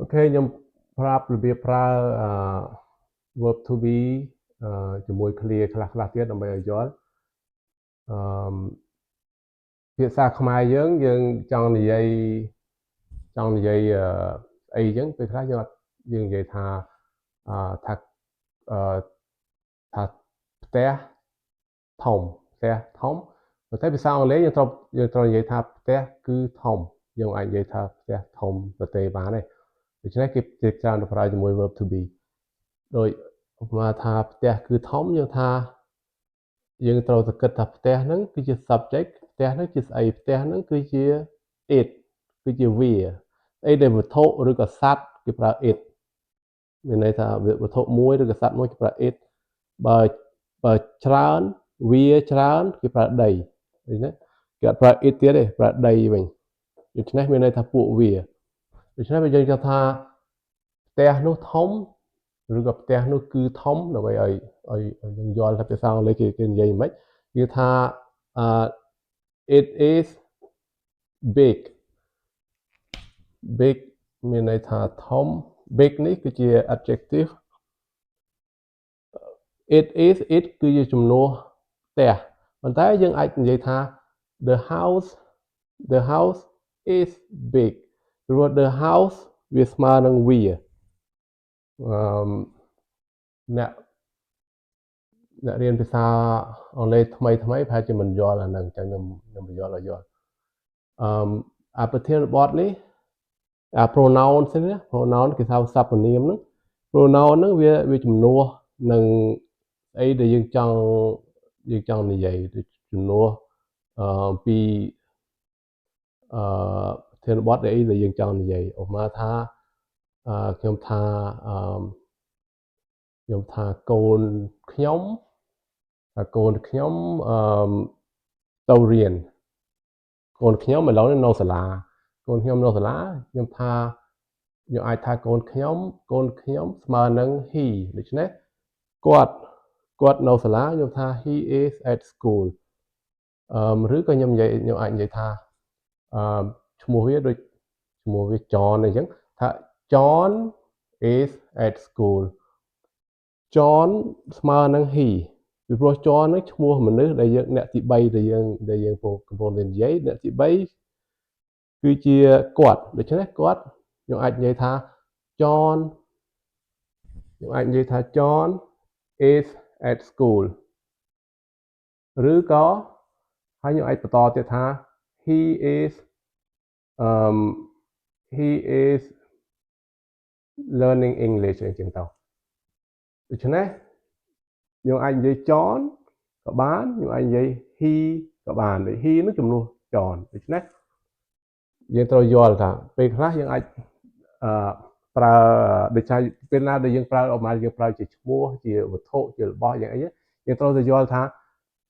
ok nhưng prap lebih pra verb to be ជាមួយ clear ខ្លះទៀតដើម្បីឲ្យយល់ភាសាខ្មែរយើងចង់និយាយអីចឹងពេលខ្លះយើងនិយាយថាថាថាផ្ទះធំតែភាសាអង់គ្លេសយើងត្រូវនិយាយថាផ្ទះគឺធំយើងអាចនិយាយថាផ្ទះធំប្រទេសបានទេដូច្នេះគេច្រើនទៅប្រើជាមួយ verb to be ដោយឧបមាថាផ្ទះគឺធំយើងត្រូវតែគិតថាផ្ទះហ្នឹងគឺជា subject ផ្ទះហ្នឹងជាស្អីផ្ទះហ្នឹងគឺជា it គឺជាវាអីដែលវត្ថុឬក៏សត្វគេប្រើ it មានន័យថាវត្ថុមួយឬក៏សត្វមួយគេប្រើ it បើច្រើនវាច្រើនគេប្រើដីឃើញទេគេអត់ប្រើ it ទៀតទេប្រើដីវិញដូច្នេះមានន័យថាពួកវាដូច្នេះបើយើងចង់ថាផ្ទះនោះធំឬក៏ផ្ទះនោះគឺធំដើម្បីឲ្យយើងយល់ថាភាសាអង់គ្លេសគេនិយាយមិនគឺថា it is big មានន័យថាធំ big នេះគឺជា adjective it គឺជាជំនួសផ្ទះប៉ុន្តែយើងអាចនិយាយថា the house is big ព្រោះ the house វាស្មើនឹងវាអ្នករៀនភាសាអង់គ្លេសថ្មីប្រហែលជាមិនយល់អាហ្នឹងចឹងខ្ញុំបញ្យល់ឲ្យយល់អាប្រធានបទនេះpronoun ហ្នឹងណា pronoun គេហៅសព្វនាមហ្នឹង pronoun ហ្នឹងវាជំនួសនឹងអីដែលយើងចង់និយាយជំនួសពីប្រធានបទអីដែលយើងចង់និយាយឧបមាថាខ្ញុំថាកូនខ្ញុំទៅរៀនកូនខ្ញុំឥឡូវនៅសាលាខ្ញុំអាចថាកូនខ្ញុំស្មើនឹង he ដូច្នេះគាត់នៅសាលាខ្ញុំថា he is at school ឬក៏ខ្ញុំអាចនិយាយថាឈ្មោះវាដូចឈ្មោះវា John អីចឹងថា John is at school John ស្មើនឹង he ពីព្រោះ John ហ្នឹងឈ្មោះមនុស្សដែលយើងអ្នកទី3ដែលយើងកំពុងនិយាយអ្នកទី3គឺជាគាត់ដូច្នេះគាត់ខ្ញុំអាចនិយាយថា John is at school ឬក៏ហើយខ្ញុំអាចបន្តទៀតថា he is learning English អញ្ចឹងទៅដូច្នេះខ្ញុំអាចនិយាយ John ក៏បានខ្ញុំអាចនិយាយ he ក៏បានដូច he នឹងជំនួស John ដូច្នេះយើងត្រូវយល់ថាពេលខ្លះយើងអាចប្រើដូចថាពេលណាដែលយើងប្រើឧបមាយើងប្រើជាឈ្មោះជាវត្ថុជារបស់យ៉ាងអីយើងត្រូវតែយល់ថា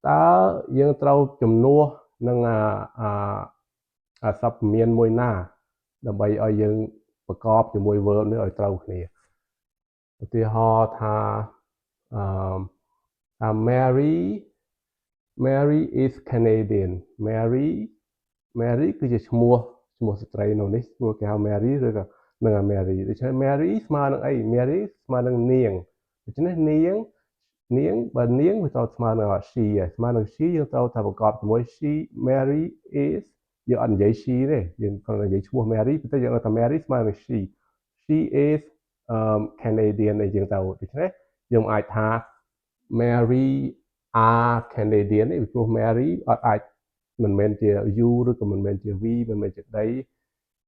តើយើងត្រូវជំនួសនឹងសព្វមានមួយណាដើម្បីឲ្យយើងប្រកបជាមួយ verb នេះឲ្យត្រូវគ្នាឧទាហរណ៍ថា Mary is Canadian Mary គឺជាឈ្មោះស្ត្រីនៅនេះឈ្មោះគេហៅ Mary ឬក៏នឹង Mary ដូច្នេះ Mary ស្មើនឹងអី Mary ស្មើនឹងនាងដូច្នេះនាងបើនាងវាត្រូវស្មើនឹង she ស្មើនឹង she យើងត្រូវតែប្រកបជាមួយ she Mary is យើងអត់និយាយ she ទេយើងគ្រាន់តែនិយាយឈ្មោះ Mary ប៉ុន្តែយើងថា Mary ស្មើនឹង she is Canadian អីចឹងទៅដូច្នេះយើងអាចថា Mary are Canadian នេះពីព្រោះ Mary អត់អាចមិនមែនជា you ឬក៏មិនមែនជា we មិនមែនជាដី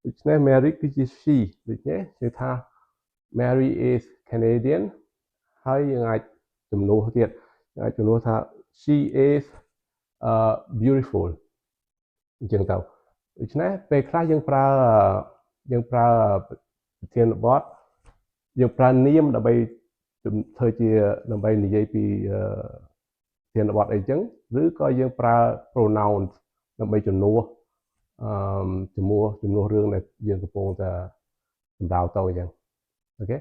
ដូច្នេះ Mary គឺជា she ដូច្នេះគឺថា Mary is Canadian ហើយយើងអាចជំនួសទៀតអាចជំនួសថា she is beautiful អញ្ចឹងទៅដូច្នេះពេលខ្លះយើងប្រើប្រធានបទយើងប្រើនាមដើម្បីធ្វើជាដើម្បីនិយាយពីប្រធានបទអីចឹងឬក៏យើងប្រើ pronouns ដើម្បីជំនួសរឿងដែលយើងកំពុងតែសម្ដៅទៅអញ្ចឹងអូខេ